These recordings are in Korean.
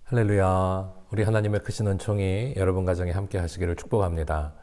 할렐루야. 우리 하나님의 크신 은총이 여러분 가정에 함께 하시기를 축복합니다.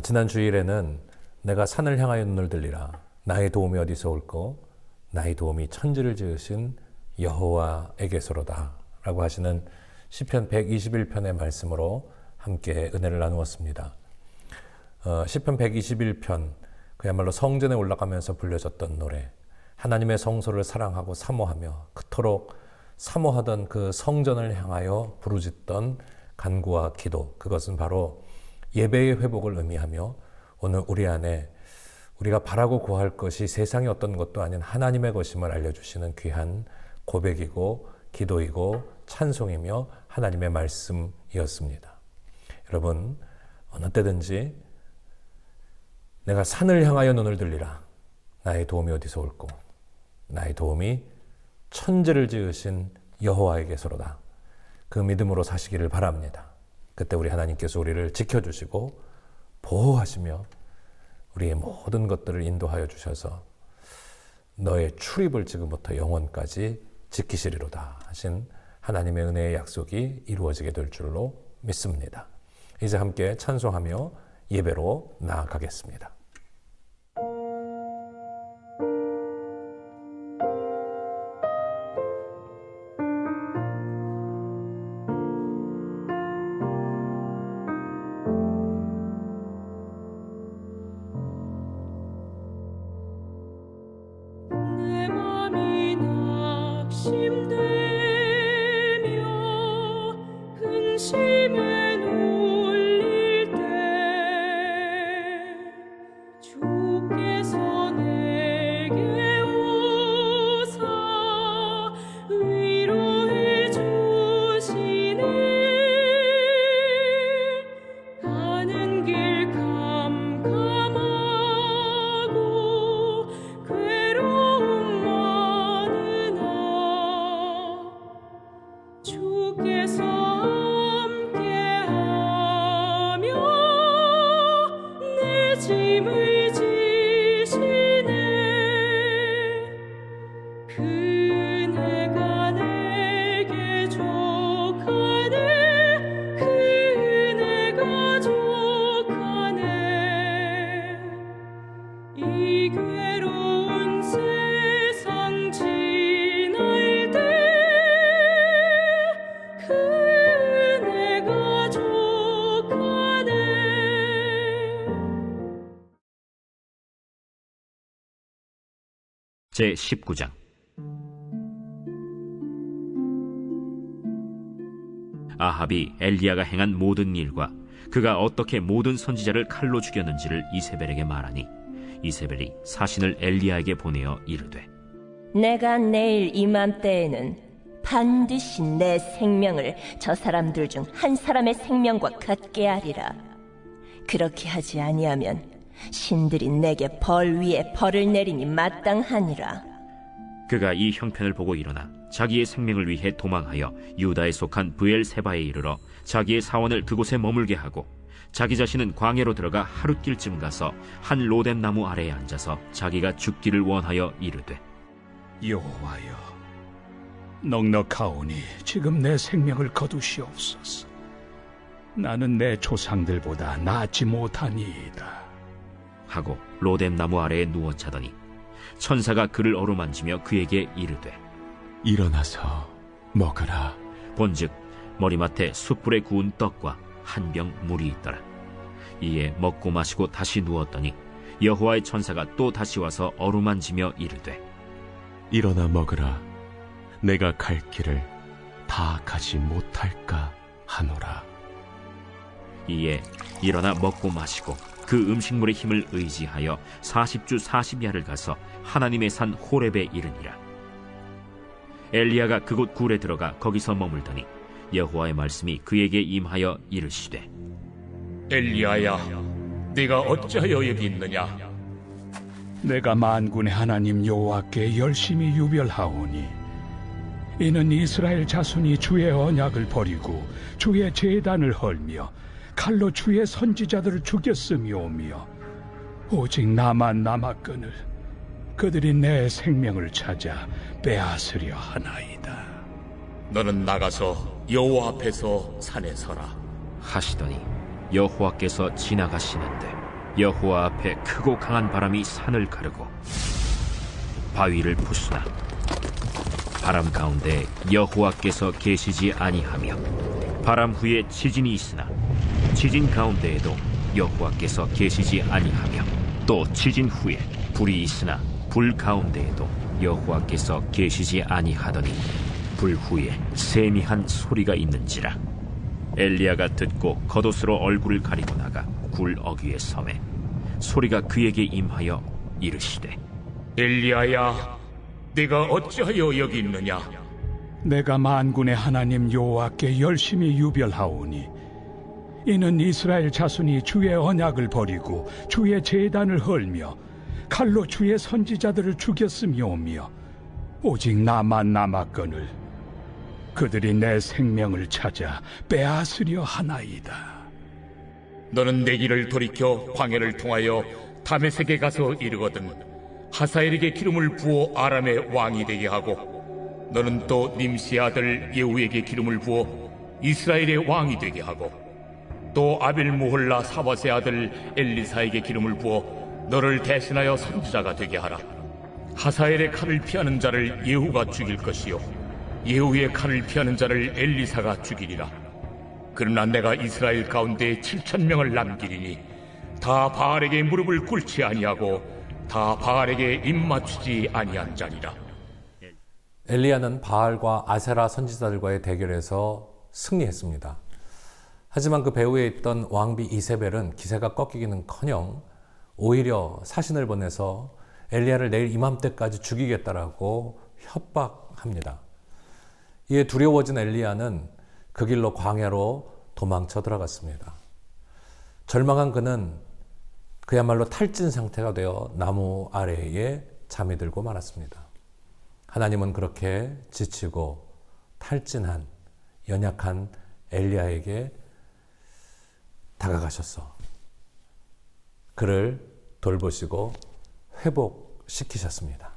지난 주일에는 내가 산을 향하여 눈을 들리라. 나의 도움이 어디서 올꼬? 나의 도움이 천지를 지으신 여호와에게서로다. 라고 하시는 시편 121편의 말씀으로 함께 은혜를 나누었습니다. 시편 121편, 그야말로 성전에 올라가면서 불려졌던 노래, 하나님의 성소를 사랑하고 사모하며 그토록 사모하던 그 성전을 향하여 부르짖던 간구와 기도, 그것은 바로 예배의 회복을 의미하며 오늘 우리 안에 우리가 바라고 구할 것이 세상의 어떤 것도 아닌 하나님의 것임을 알려주시는 귀한 고백이고 기도이고 찬송이며 하나님의 말씀이었습니다. 여러분, 어느 때든지 내가 산을 향하여 눈을 들리라. 나의 도움이 어디서 올꼬? 나의 도움이 천지를 지으신 여호와에게서로다. 그 믿음으로 사시기를 바랍니다. 그때 우리 하나님께서 우리를 지켜주시고 보호하시며 우리의 모든 것들을 인도하여 주셔서 너의 출입을 지금부터 영원까지 지키시리로다 하신 하나님의 은혜의 약속이 이루어지게 될 줄로 믿습니다. 이제 함께 찬송하며 예배로 나아가겠습니다. 제19장. 아합이 엘리야가 행한 모든 일과 그가 어떻게 모든 선지자를 칼로 죽였는지를 이세벨에게 말하니 이세벨이 사신을 엘리야에게 보내어 이르되, 내가 내일 이맘때에는 반드시 내 생명을 저 사람들 중 한 사람의 생명과 같게 하리라. 그렇게 하지 아니하면 신들이 내게 벌 위에 벌을 내림이 마땅하니라. 그가 이 형편을 보고 일어나 자기의 생명을 위해 도망하여 유다에 속한 브엘세바에 이르러 자기의 사원을 그곳에 머물게 하고 자기 자신은 광야로 들어가 하룻길쯤 가서 한 로뎀 나무 아래에 앉아서 자기가 죽기를 원하여 이르되, 여호와여, 넉넉하오니 지금 내 생명을 거두시옵소서. 나는 내 조상들보다 낫지 못하니이다 하고 로뎀 나무 아래에 누워 자더니 천사가 그를 어루만지며 그에게 이르되, 일어나서 먹으라. 본즉 머리맡에 숯불에 구운 떡과 한 병 물이 있더라. 이에 먹고 마시고 다시 누웠더니 여호와의 천사가 또 다시 와서 어루만지며 이르되, 일어나 먹으라. 내가 갈 길을 다 가지 못할까 하노라. 이에 일어나 먹고 마시고 그 음식물의 힘을 의지하여 40주 40야를 가서 하나님의 산 호렙에 이르니라. 엘리야가 그곳 굴에 들어가 거기서 머물더니 여호와의 말씀이 그에게 임하여 이르시되, 엘리야야, 네가 어찌하여 여기 있느냐? 내가 만군의 하나님 여호와께 열심히 유별하오니 이는 이스라엘 자손이 주의 언약을 버리고 주의 제단을 헐며 칼로 주의 선지자들을 죽였음이오며 오직 나만 남았거늘 그들이 내 생명을 찾아 빼앗으려 하나이다. 너는 나가서 여호와 앞에서 산에 서라. 하시더니 여호와께서 지나가시는데 여호와 앞에 크고 강한 바람이 산을 가르고 바위를 부수나 바람 가운데 여호와께서 계시지 아니하며 바람 후에 지진이 있으나 지진 가운데에도 여호와께서 계시지 아니하며 또 지진 후에 불이 있으나 불 가운데에도 여호와께서 계시지 아니하더니 불 후에 세미한 소리가 있는지라. 엘리야가 듣고 겉옷으로 얼굴을 가리고 나가 굴 어귀에 섬에 소리가 그에게 임하여 이르시되 엘리야야, 네가 어찌하여 여기 있느냐? 내가 만군의 하나님 여호와께 열심히 유별하오니 이는 이스라엘 자손이 주의 언약을 버리고 주의 제단을 헐며 칼로 주의 선지자들을 죽였음이오며 오직 나만 남았거늘 그들이 내 생명을 찾아 빼앗으려 하나이다. 너는 내 길을 돌이켜 광야를 통하여 다메섹에 가서 이르거든 하사엘에게 기름을 부어 아람의 왕이 되게 하고 너는 또 님시의 아들 예후에게 기름을 부어 이스라엘의 왕이 되게 하고 또 아벨무홀라 사밧의 아들 엘리사에게 기름을 부어 너를 대신하여 선지자가 되게 하라. 하사엘의 칼을 피하는 자를 예후가 죽일 것이요 예후의 칼을 피하는 자를 엘리사가 죽이리라. 그러나 내가 이스라엘 가운데 7,000명을 남기리니 다 바알에게 무릎을 꿇지 아니하고 다 바알에게 입맞추지 아니한 자니라. 엘리야는 바알과 아세라 선지자들과의 대결에서 승리했습니다. 하지만 그 배후에 있던 왕비 이세벨은 기세가 꺾이기는커녕 오히려 사신을 보내서 엘리야를 내일 이맘때까지 죽이겠다라고 협박합니다. 이에 두려워진 엘리야는 그 길로 광야로 도망쳐 들어갔습니다. 절망한 그는 그야말로 탈진 상태가 되어 나무 아래에 잠이 들고 말았습니다. 하나님은 그렇게 지치고 탈진한 연약한 엘리야에게 다가가셔서 그를 돌보시고 회복시키셨습니다.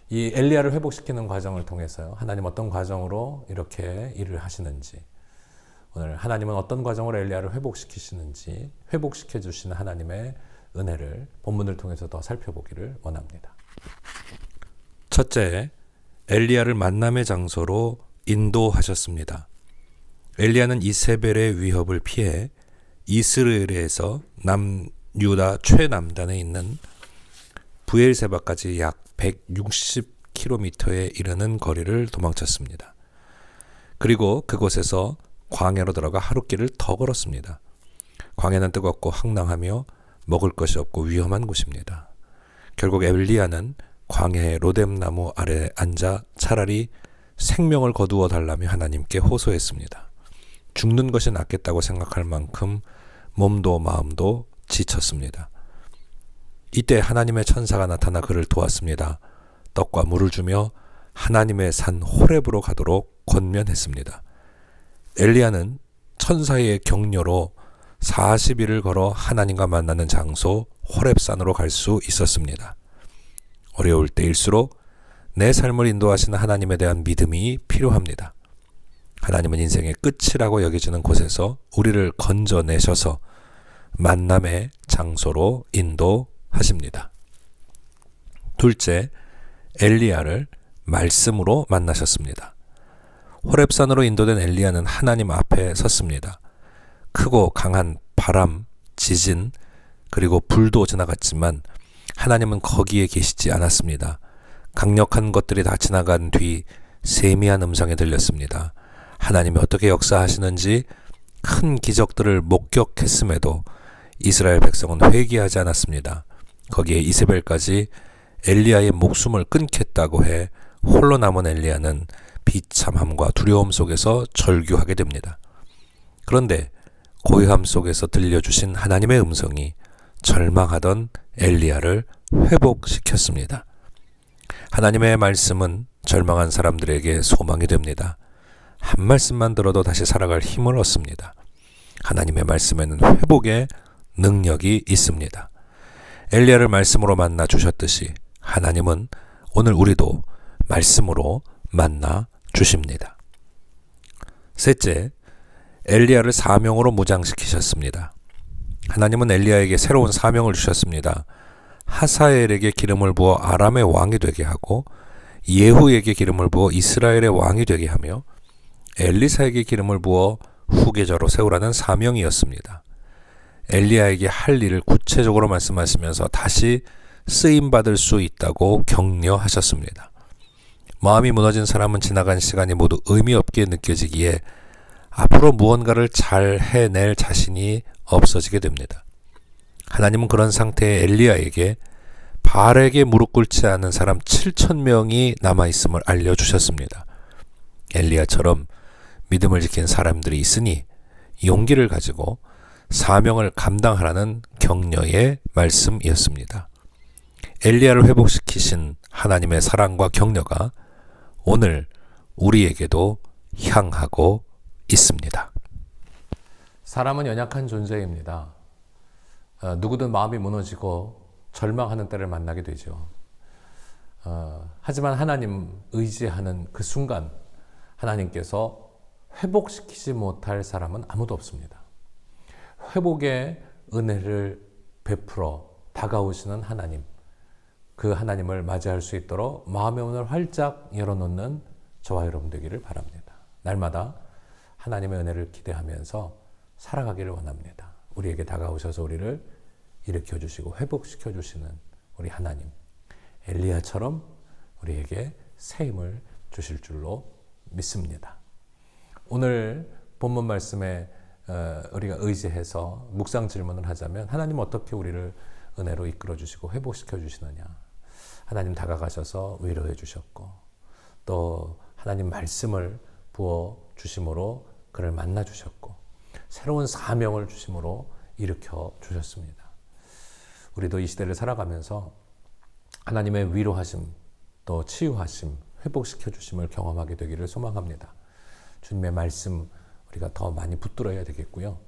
이 엘리야를 회복시키는 과정을 통해서요, 하나님 어떤 과정으로 이렇게 일을 하시는지, 오늘 하나님은 어떤 과정으로 엘리야를 회복시키시는지, 회복시켜 주시는 하나님의 은혜를 본문을 통해서 더 살펴보기를 원합니다. 첫째, 엘리야를 만남의 장소로 인도하셨습니다. 엘리야는 이세벨의 위협을 피해 이스라엘에서 남유다 최남단에 있는 부엘세바까지 약 160km에 이르는 거리를 도망쳤습니다. 그리고 그곳에서 광야로 들어가 하룻길을 더 걸었습니다. 광야는 뜨겁고 황량하며 먹을 것이 없고 위험한 곳입니다. 결국 엘리야는 광야의 로뎀나무 아래 앉아 차라리 생명을 거두어 달라며 하나님께 호소했습니다. 죽는 것이 낫겠다고 생각할 만큼 몸도 마음도 지쳤습니다. 이때 하나님의 천사가 나타나 그를 도왔습니다. 떡과 물을 주며 하나님의 산 호렙으로 가도록 권면했습니다. 엘리야는 천사의 격려로 40일을 걸어 하나님과 만나는 장소 호렙산으로 갈 수 있었습니다. 어려울 때일수록 내 삶을 인도하시는 하나님에 대한 믿음이 필요합니다. 하나님은 인생의 끝이라고 여겨지는 곳에서 우리를 건져내셔서 만남의 장소로 인도하십니다. 둘째, 엘리야를 말씀으로 만나셨습니다. 호렙산으로 인도된 엘리야는 하나님 앞에 섰습니다. 크고 강한 바람, 지진, 그리고 불도 지나갔지만 하나님은 거기에 계시지 않았습니다. 강력한 것들이 다 지나간 뒤 세미한 음성이 들렸습니다. 하나님이 어떻게 역사하시는지 큰 기적들을 목격했음에도 이스라엘 백성은 회개하지 않았습니다. 거기에 이세벨까지 엘리야의 목숨을 끊겠다고 해 홀로 남은 엘리야는 비참함과 두려움 속에서 절규하게 됩니다. 그런데 고요함 속에서 들려주신 하나님의 음성이 절망하던 엘리야를 회복시켰습니다. 하나님의 말씀은 절망한 사람들에게 소망이 됩니다. 한 말씀만 들어도 다시 살아갈 힘을 얻습니다. 하나님의 말씀에는 회복의 능력이 있습니다. 엘리야를 말씀으로 만나 주셨듯이 하나님은 오늘 우리도 말씀으로 만나 주십니다. 셋째, 엘리야를 사명으로 무장시키셨습니다. 하나님은 엘리야에게 새로운 사명을 주셨습니다. 하사엘에게 기름을 부어 아람의 왕이 되게 하고 예후에게 기름을 부어 이스라엘의 왕이 되게 하며 엘리사에게 기름을 부어 후계자로 세우라는 사명이었습니다. 엘리야에게 할 일을 구체적으로 말씀하시면서 다시 쓰임받을 수 있다고 격려하셨습니다. 마음이 무너진 사람은 지나간 시간이 모두 의미 없게 느껴지기에 앞으로 무언가를 잘 해낼 자신이 없어지게 됩니다. 하나님은 그런 상태의 엘리야에게 바알에게 무릎 꿇지 않은 사람 7,000명이 남아있음을 알려주셨습니다. 엘리야처럼 믿음을 지킨 사람들이 있으니 용기를 가지고 사명을 감당하라는 격려의 말씀이었습니다. 엘리야를 회복시키신 하나님의 사랑과 격려가 오늘 우리에게도 향하고 있습니다. 사람은 연약한 존재입니다. 누구든 마음이 무너지고 절망하는 때를 만나게 되죠. 하지만 하나님 의지하는 그 순간 하나님께서 회복시키지 못할 사람은 아무도 없습니다. 회복의 은혜를 베풀어 다가오시는 하나님, 그 하나님을 맞이할 수 있도록 마음의 문을 활짝 열어놓는 저와 여러분 되기를 바랍니다. 날마다 하나님의 은혜를 기대하면서 살아가기를 원합니다. 우리에게 다가오셔서 우리를 일으켜주시고 회복시켜주시는 우리 하나님, 엘리야처럼 우리에게 새 힘을 주실 줄로 믿습니다. 오늘 본문 말씀에 우리가 의지해서 묵상 질문을 하자면 하나님 어떻게 우리를 은혜로 이끌어주시고 회복시켜주시느냐. 하나님 다가가셔서 위로해 주셨고 또 하나님 말씀을 부어주심으로 그를 만나주셨고 새로운 사명을 주심으로 일으켜 주셨습니다. 우리도 이 시대를 살아가면서 하나님의 위로하심 또 치유하심 회복시켜 주심을 경험하게 되기를 소망합니다. 주님의 말씀 우리가 더 많이 붙들어야 되겠고요.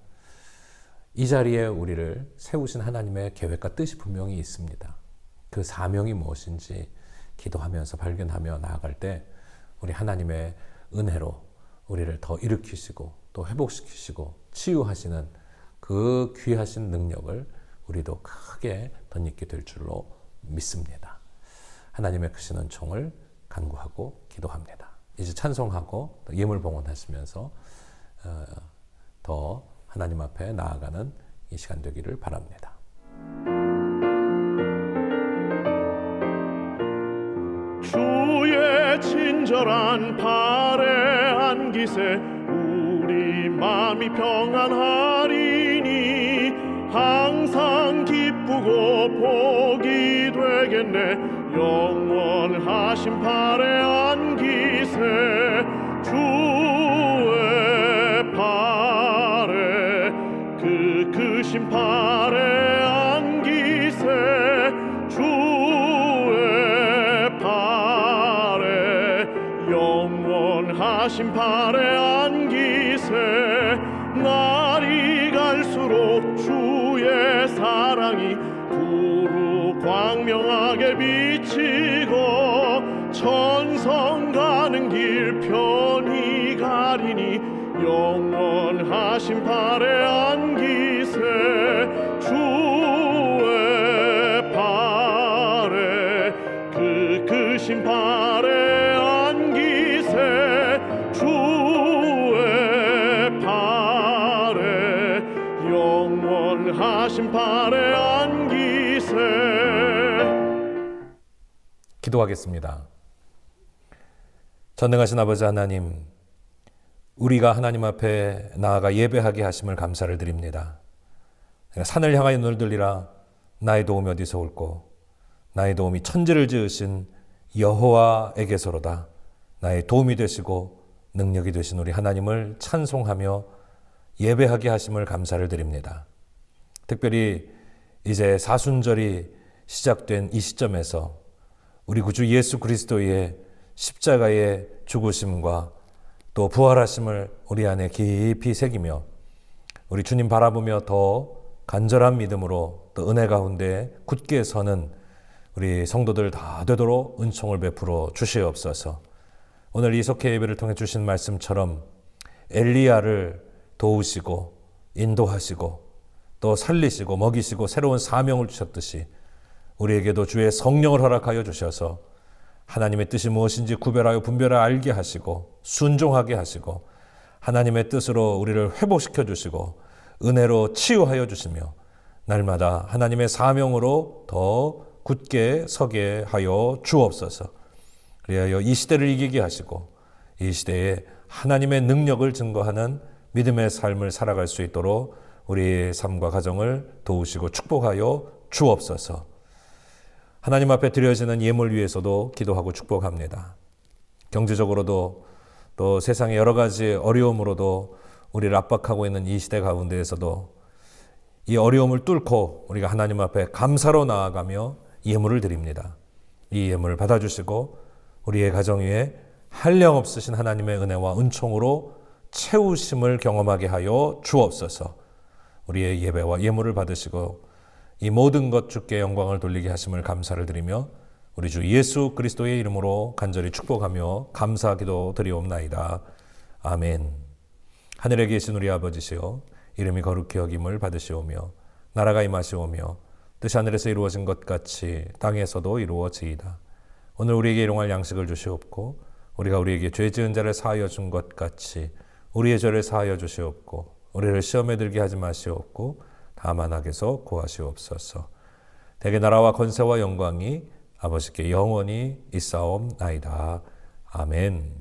이 자리에 우리를 세우신 하나님의 계획과 뜻이 분명히 있습니다. 그 사명이 무엇인지 기도하면서 발견하며 나아갈 때 우리 하나님의 은혜로 우리를 더 일으키시고 또 회복시키시고 치유하시는 그 귀하신 능력을 우리도 크게 덧입게 될 줄로 믿습니다. 하나님의 크신 은총을 간구하고 기도합니다. 이제 찬송하고 예물 봉헌하시면서 더 하나님 앞에 나아가는 이 시간 되기를 바랍니다. 주의 친절한 발에 안기세 우리 마음이 평안하리니 항상 기쁘고 복이 되겠네 영원하신 발에 안기세 주의 발에 그 크신 발에 안기세 주의 발에 영원하신 발에 안기세 날이 갈수록 주의 사랑이 두루 광명하게 비치고 천성 가는 길 편히 가리니 영원하신 발에 안기세 주의 발에 그 크신 발에 안기세 주의 발에 영원하신 발에 안기세. 기도하겠습니다. 전능하신 아버지 하나님, 우리가 하나님 앞에 나아가 예배하게 하심을 감사를 드립니다. 산을 향하여 눈을 들리라. 나의 도움이 어디서 올꼬? 나의 도움이 천지를 지으신 여호와에게서로다. 나의 도움이 되시고 능력이 되신 우리 하나님을 찬송하며 예배하게 하심을 감사를 드립니다. 특별히 이제 사순절이 시작된 이 시점에서 우리 구주 예수 그리스도의 십자가의 죽으심과 또 부활하심을 우리 안에 깊이 새기며 우리 주님 바라보며 더 간절한 믿음으로 또 은혜 가운데 굳게 서는 우리 성도들 다 되도록 은총을 베풀어 주시옵소서. 오늘 이석회 예배를 통해 주신 말씀처럼 엘리야를 도우시고 인도하시고 또 살리시고 먹이시고 새로운 사명을 주셨듯이 우리에게도 주의 성령을 허락하여 주셔서 하나님의 뜻이 무엇인지 구별하여 분별하여 알게 하시고 순종하게 하시고 하나님의 뜻으로 우리를 회복시켜 주시고 은혜로 치유하여 주시며 날마다 하나님의 사명으로 더 굳게 서게 하여 주옵소서. 그리하여 이 시대를 이기게 하시고 이 시대에 하나님의 능력을 증거하는 믿음의 삶을 살아갈 수 있도록 우리의 삶과 가정을 도우시고 축복하여 주옵소서. 하나님 앞에 드려지는 예물 위해서도 기도하고 축복합니다. 경제적으로도 또 세상의 여러 가지 어려움으로도 우리를 압박하고 있는 이 시대 가운데에서도 이 어려움을 뚫고 우리가 하나님 앞에 감사로 나아가며 예물을 드립니다. 이 예물을 받아주시고 우리의 가정 위에 한량없으신 하나님의 은혜와 은총으로 채우심을 경험하게 하여 주옵소서. 우리의 예배와 예물을 받으시고 이 모든 것 주께 영광을 돌리게 하심을 감사를 드리며 우리 주 예수 그리스도의 이름으로 간절히 축복하며 감사기도 드리옵나이다. 아멘. 하늘에 계신 우리 아버지시여 이름이 거룩히 여김을 받으시오며 나라가 임하시오며 뜻이 하늘에서 이루어진 것 같이 땅에서도 이루어지이다. 오늘 우리에게 일용할 양식을 주시옵고 우리가 우리에게 죄 지은 자를 사하여 준 것 같이 우리의 죄를 사하여 주시옵고 우리를 시험에 들게 하지 마시옵고 다만 악에서 구하시옵소서. 대개 나라와 권세와 영광이 아버지께 영원히 있사옵나이다. 아멘.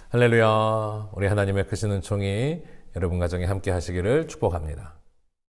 할렐루야. 우리 하나님의 크신 은총이 여러분 가정에 함께 하시기를 축복합니다.